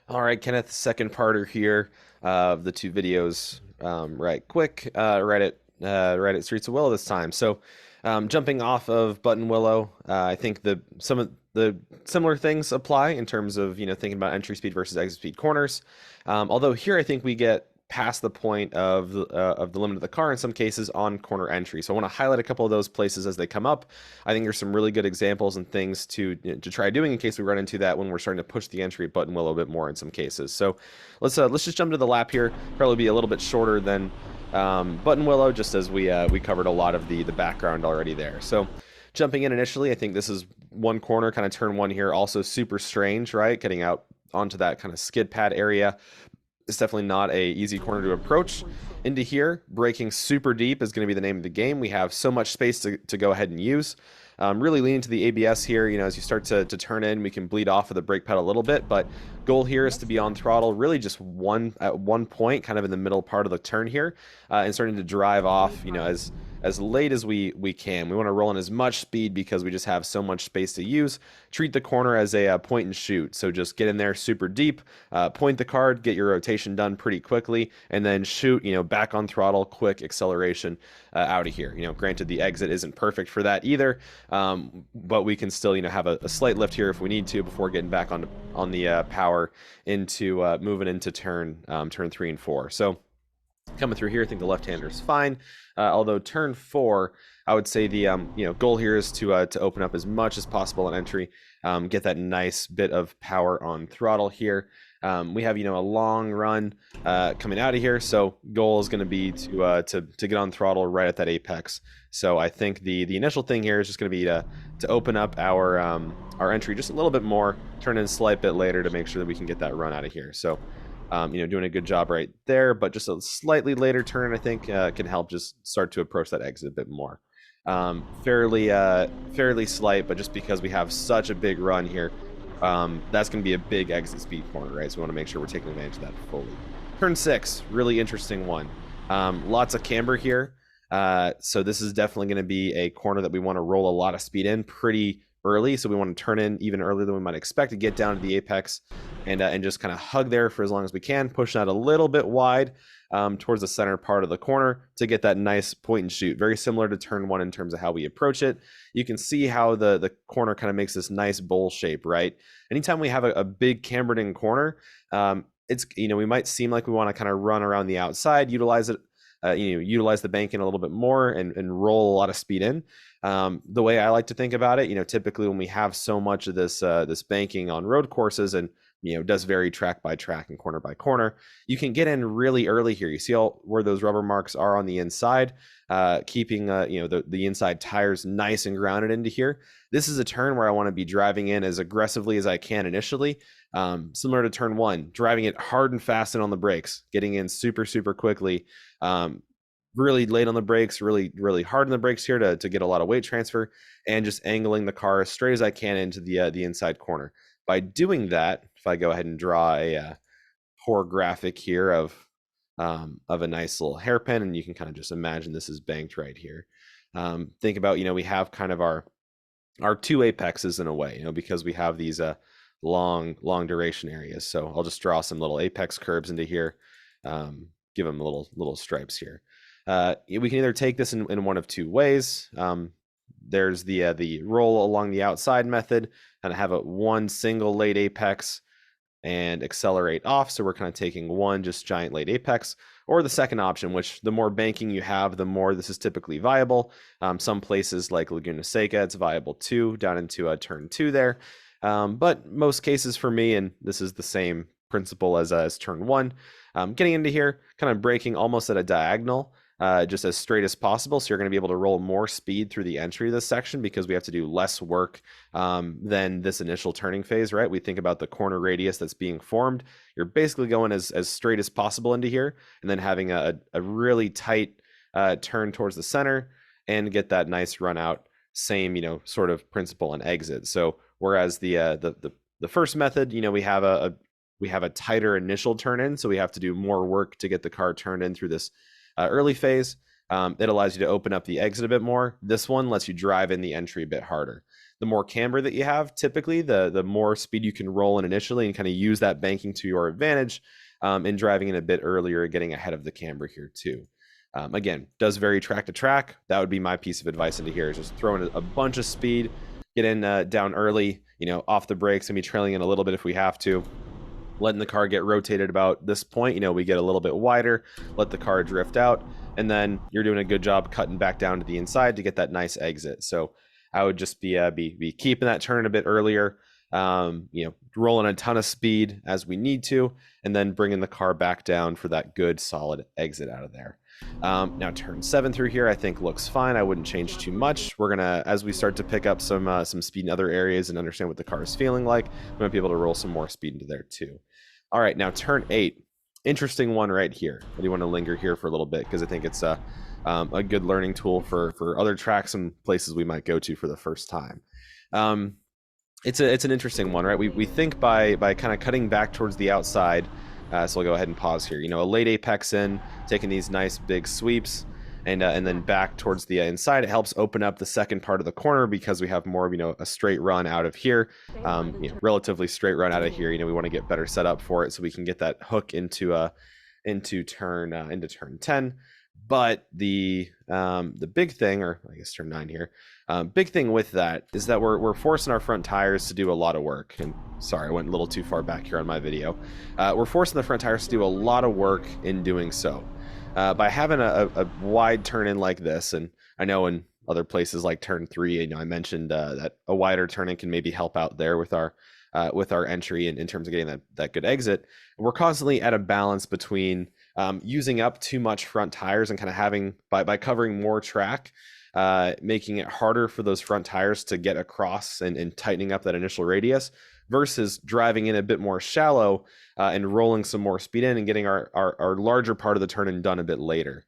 All right, Kenneth, second parter here of the two videos. Right, quick, right at Streets of Willow this time. So, jumping off of Button Willow, I think some of the similar things apply in terms of thinking about entry speed versus exit speed corners. Although here I think we get past the point of the limit of the car in some cases on corner entry. So I want to highlight a couple of those places as they come up. I think there's some really good examples and things to try doing in case we run into that when we're starting to push the entry at Button Willow a bit more in some cases. So let's just jump to the lap here. Probably be a little bit shorter than Button Willow, just as we covered a lot of the background already there. So jumping in initially, I think this is one corner, kind of turn one here, also super strange, right? Getting out onto that kind of skid pad area. It's definitely not a easy corner to approach. Into here, braking super deep is going to be the name of the game. We have so much space to go ahead and use. Really leaning to the ABS here, as you start to turn in, we can bleed off of the brake pedal a little bit, but goal here is to be on throttle really just at one point, kind of in the middle part of the turn here, and starting to drive off, as late as we can. We want to roll in as much speed because we just have so much space to use. Treat the corner as a point and shoot. So just get in there super deep, point the card, get your rotation done pretty quickly, and then shoot, back on throttle, quick acceleration out of here. Granted the exit isn't perfect for that either, but we can still, have a slight lift here if we need to before getting back on the power into moving into turn 3 and 4. So coming through here, I think the left-hander is fine. Although turn 4, I would say the goal here is to open up as much as possible on entry, get that nice bit of power on throttle here. We have a long run coming out of here, so goal is going to be to get on throttle right at that apex. So I think the initial thing here is just going to be to open up our entry just a little bit more, turn in a slight bit later to make sure that we can get that run out of here. So doing a good job right there, but just a slightly later turn, I think, can help just start to approach that exit a bit more. Fairly slight, but just because we have such a big run here, that's going to be a big exit speed corner, right? So we want to make sure we're taking advantage of that fully. Turn 6, really interesting one. Lots of camber here. So this is definitely going to be a corner that we want to roll a lot of speed in pretty early, so we want to turn in even earlier than we might expect to get down to the apex and just kind of hug there for as long as we can, push that a little bit wide towards the center part of the corner to get that nice point and shoot. Very similar to turn 1 in terms of how we approach it. You can see how the corner kind of makes this nice bowl shape, right? Anytime we have a big cambered in corner, it's we might seem like we want to kind of run around the outside, utilize it, utilize the banking a little bit more and roll a lot of speed in. The way I like to think about it, typically when we have so much of this banking on road courses and does vary track by track and corner by corner, you can get in really early here. You see where those rubber marks are on the inside, keeping the inside tires nice and grounded into here. This is a turn where I want to be driving in as aggressively as I can initially, similar to turn 1, driving it hard and fast and on the brakes, getting in super quickly. Really late on the brakes, really hard on the brakes here to get a lot of weight transfer, and just angling the car as straight as I can into the inside corner. By doing that, if I go ahead and draw a poor graphic here of a nice little hairpin, and you can kind of just imagine this is banked right here. Think about, we have kind of our two apexes in a way, because we have these long duration areas. So I'll just draw some little apex curves into here, give them little stripes here. We can either take this in one of two ways. There's the roll along the outside method and have one single late apex and accelerate off. So we're kind of taking one just giant late apex, or the second option, which the more banking you have, the more this is typically viable. Some places like Laguna Seca, it's viable too, down into turn 2 there. But most cases for me, and this is the same principle as turn 1, getting into here, kind of braking almost at a diagonal, just as straight as possible. So you're going to be able to roll more speed through the entry of this section because we have to do less work than this initial turning phase, right? We think about the corner radius that's being formed. You're basically going as straight as possible into here and then having a really tight turn towards the center and get that nice run out. Same, sort of principle and exit. So whereas the first method, we have a tighter initial turn in, so we have to do more work to get the car turned in through this early phase. It allows you to open up the exit a bit more. This one lets you drive in the entry a bit harder. the more camber that you have, typically the more speed you can roll in initially and kind of use that banking to your advantage in driving in a bit earlier, getting ahead of the camber here too. Again, does vary track to track. That would be my piece of advice into here, is just throwing a bunch of speed, get in down early, off the brakes, and be trailing in a little bit if we have to. Letting the car get rotated about this point, we get a little bit wider, let the car drift out, and then you're doing a good job cutting back down to the inside to get that nice exit. So I would just be keeping that turn a bit earlier, rolling a ton of speed as we need to, and then bringing the car back down for that good solid exit out of there. Now turn 7 through here I think looks fine. I wouldn't change too much. We're gonna, as we start to pick up some speed in other areas and understand what the car is feeling like, we might be able to roll some more speed into there too. All right, now turn 8, interesting one right here. I do want to linger here for a little bit because I think it's a good learning tool for other tracks and places we might go to for the first time. It's an interesting one, right? We think by kind of cutting back towards the outside. So I'll go ahead and pause here. A late apex in, taking these nice big sweeps, and then back towards the inside. It helps open up the second part of the corner because we have more of a straight run out of here, relatively straight run out of here. We want to get better set up for it so we can get that hook into turn 10. But the big thing, or I guess turn 9 here, big thing with that is that we're forcing our front tires to do a lot of work. And sorry, I went a little too far back here on my video. We're forcing the front tires to do a lot of work in doing so. By having a wide turn in like this, and I know in other places like turn 3, I mentioned that a wider turn in can maybe help out there with our entry in terms of getting that good exit. We're constantly at a balance between using up too much front tires and kind of having, by covering more track, making it harder for those front tires to get across and tightening up that initial radius, versus driving in a bit more shallow and rolling some more speed in and getting our larger part of the turn in done a bit later.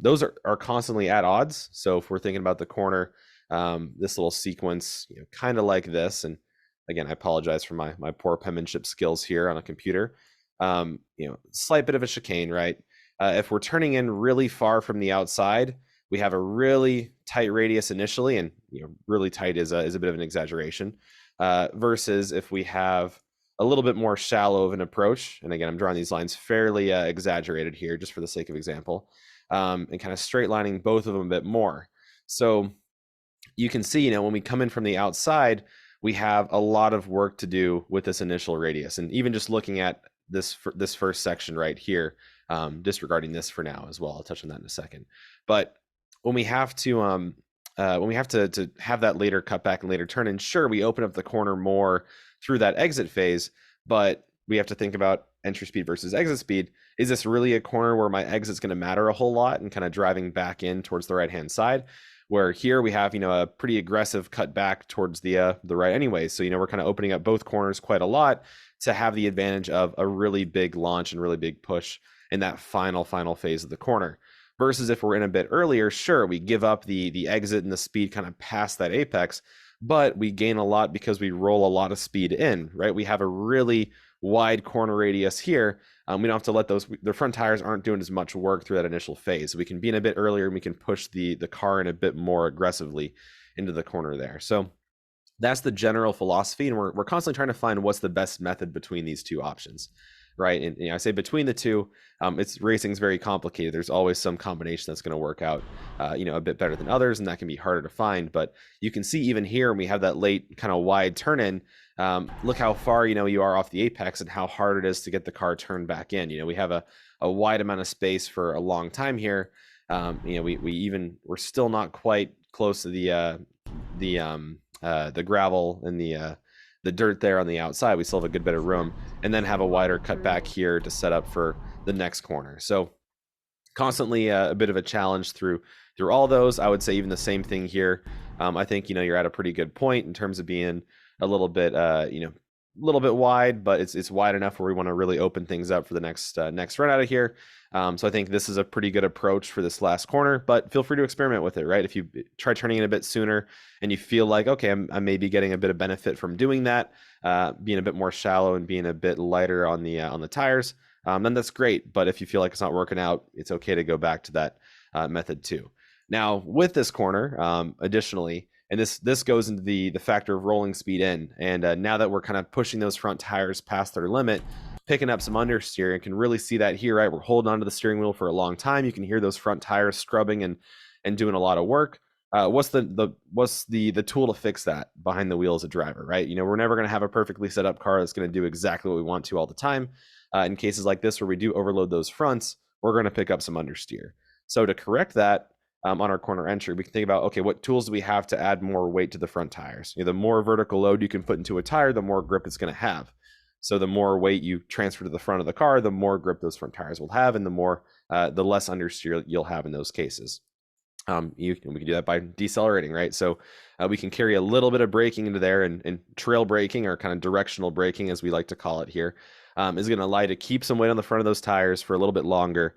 Those are constantly at odds. So if we're thinking about the corner, this little sequence, kind of like this, and again, I apologize for my poor penmanship skills here on a computer. Slight bit of a chicane, right? If we're turning in really far from the outside, we have a really tight radius initially, and really tight is a bit of an exaggeration. Versus if we have a little bit more shallow of an approach, and again, I'm drawing these lines fairly exaggerated here, just for the sake of example, and kind of straight lining both of them a bit more. So you can see, when we come in from the outside, we have a lot of work to do with this initial radius. And even just looking at this first section right here, disregarding this for now as well, I'll touch on that in a second. But when we have to have that later cutback and later turn in, sure, we open up the corner more through that exit phase, but we have to think about entry speed versus exit speed. Is this really a corner where my exit's going to matter a whole lot and kind of driving back in towards the right hand side? Where here we have, a pretty aggressive cut back towards the right anyway. So, we're kind of opening up both corners quite a lot to have the advantage of a really big launch and really big push in that final phase of the corner. Versus if we're in a bit earlier, sure, we give up the exit and the speed kind of past that apex, but we gain a lot because we roll a lot of speed in, right? We have a really wide corner radius here. We don't have to let the front tires aren't doing as much work through that initial phase. We can be in a bit earlier and we can push the car in a bit more aggressively into the corner there. So that's the general philosophy. And we're constantly trying to find what's the best method between these two options, right? And I say between the two, racing is very complicated. There's always some combination that's going to work out, a bit better than others, and that can be harder to find. But you can see even here, when we have that late kind of wide turn in, look how far you are off the apex and how hard it is to get the car turned back in. We have a wide amount of space for a long time here. We're still not quite close to the gravel and the dirt there on the outside. We still have a good bit of room, and then have a wider cut back here to set up for the next corner. So constantly a bit of a challenge through all those. I would say even the same thing here. I think you're at a pretty good point in terms of being a little bit wide, but it's wide enough where we want to really open things up for the next run out of here. So I think this is a pretty good approach for this last corner, but feel free to experiment with it, right? If you try turning it a bit sooner and you feel like, okay, I may be getting a bit of benefit from doing that, being a bit more shallow and being a bit lighter on the tires, then that's great. But if you feel like it's not working out, it's okay to go back to that method too. Now with this corner, additionally, And this goes into the factor of rolling speed in. And now that we're kind of pushing those front tires past their limit, picking up some understeer, and can really see that here, right? We're holding onto the steering wheel for a long time. You can hear those front tires scrubbing and doing a lot of work. What's the tool to fix that behind the wheel as a driver, right? We're never going to have a perfectly set up car that's going to do exactly what we want to all the time. In cases like this where we do overload those fronts, we're going to pick up some understeer. So to correct that, on our corner entry, we can think about, okay, what tools do we have to add more weight to the front tires? The more vertical load you can put into a tire, the more grip it's going to have. So the more weight you transfer to the front of the car, the more grip those front tires will have, and the less understeer you'll have in those cases. We can do that by decelerating, right? So we can carry a little bit of braking into there, and trail braking, or kind of directional braking as we like to call it here, is going to allow you to keep some weight on the front of those tires for a little bit longer,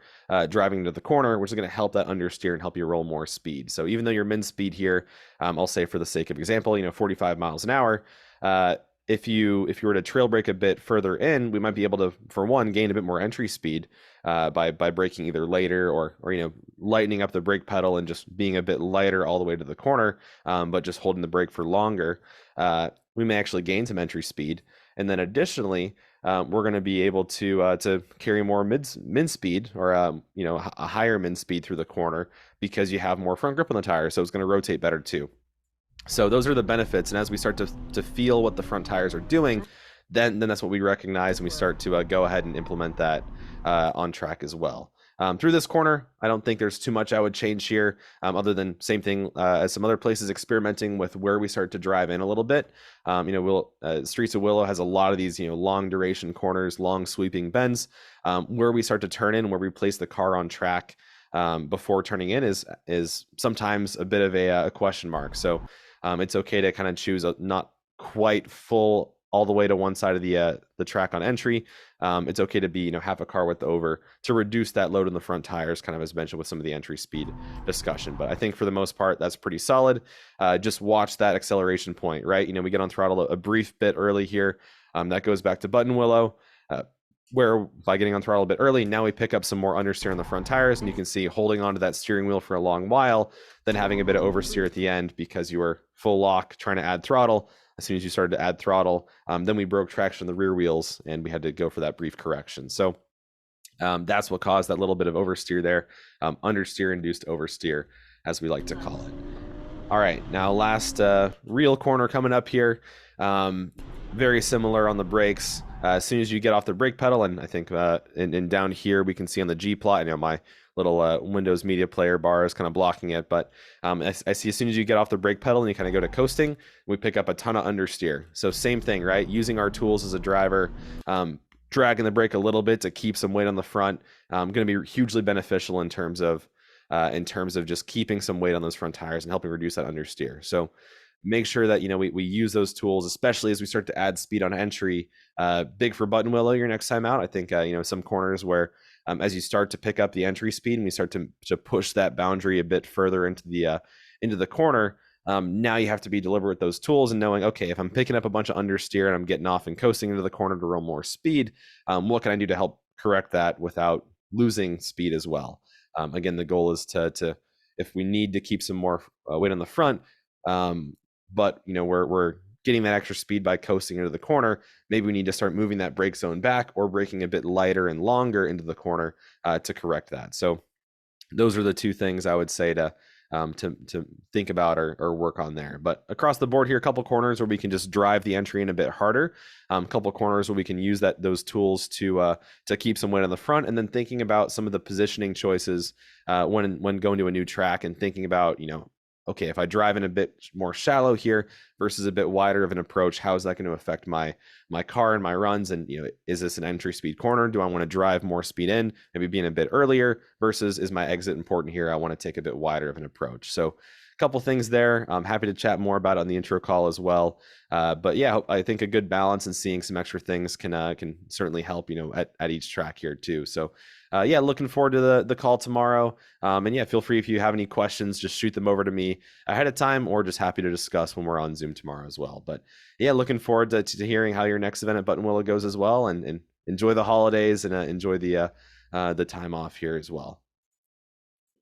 driving into the corner, which is going to help that understeer and help you roll more speed. So even though your min speed here, I'll say for the sake of example, 45 miles an hour, if you were to trail brake a bit further in, we might be able to, for one, gain a bit more entry speed by braking either later or lightening up the brake pedal and just being a bit lighter all the way to the corner, but just holding the brake for longer. We may actually gain some entry speed, and then additionally, we're going to be able to carry more min speed, or a higher min speed through the corner, because you have more front grip on the tire, so it's going to rotate better too. So those are the benefits, and as we start to feel what the front tires are doing, then that's what we recognize, and we start to go ahead and implement that on track as well. Through this corner, I don't think there's too much I would change here, other than same thing as some other places, experimenting with where we start to drive in a little bit. Streets of Willow has a lot of these long duration corners, long sweeping bends, where we start to turn in, where we place the car on track before turning in is sometimes a bit of a question mark. So it's okay to kind of choose a not quite full all the way to one side of the track on entry. It's okay to be half a car width over to reduce that load in the front tires, kind of as mentioned with some of the entry speed discussion. But I think for the most part, that's pretty solid. Just watch that acceleration point, right? We get on throttle a brief bit early here. That goes back to Button Willow, where by getting on throttle a bit early, now we pick up some more understeer on the front tires, and you can see holding onto that steering wheel for a long while, then having a bit of oversteer at the end because you were full lock trying to add throttle. As soon as you started to add throttle, then we broke traction on the rear wheels, and we had to go for that brief correction. So that's what caused that little bit of oversteer there, understeer-induced oversteer, as we like to call it. All right, now last real corner coming up here. Very similar on the brakes. As soon as you get off the brake pedal, and I think and down here we can see on the G plot, my little Windows Media Player bar is kind of blocking it, but I see as soon as you get off the brake pedal and you kind of go to coasting, we pick up a ton of understeer. So same thing, right? Using our tools as a driver, dragging the brake a little bit to keep some weight on the front, going to be hugely beneficial in terms of just keeping some weight on those front tires and helping reduce that understeer. So make sure that we use those tools, especially as we start to add speed on entry. Big for Button Willow your next time out. I think some corners where as you start to pick up the entry speed and we start to push that boundary a bit further into the corner, now you have to be deliberate with those tools and knowing, okay, if I'm picking up a bunch of understeer and I'm getting off and coasting into the corner to roll more speed, what can I do to help correct that without losing speed as well? Again, the goal is to if we need to keep some more weight on the front, but we're getting that extra speed by coasting into the corner, maybe we need to start moving that brake zone back or braking a bit lighter and longer into the corner to correct that. So those are the two things I would say to think about or work on there. But across the board here, a couple corners where we can just drive the entry in a bit harder, a couple corners where we can use those tools to keep some weight on the front, and then thinking about some of the positioning choices when going to a new track and thinking about okay, if I drive in a bit more shallow here versus a bit wider of an approach, how is that going to affect my car and my runs? And is this an entry speed corner? Do I want to drive more speed in, maybe being a bit earlier, versus is my exit important here? I want to take a bit wider of an approach. So a couple things there. I'm happy to chat more about it on the intro call as well. But yeah, I think a good balance and seeing some extra things can certainly help at each track here too. So yeah, looking forward to the call tomorrow. And yeah, feel free if you have any questions, just shoot them over to me ahead of time, or just happy to discuss when we're on Zoom tomorrow as well. But yeah, looking forward to hearing how your next event at Button Willow goes as well, and enjoy the holidays and enjoy the time off here as well.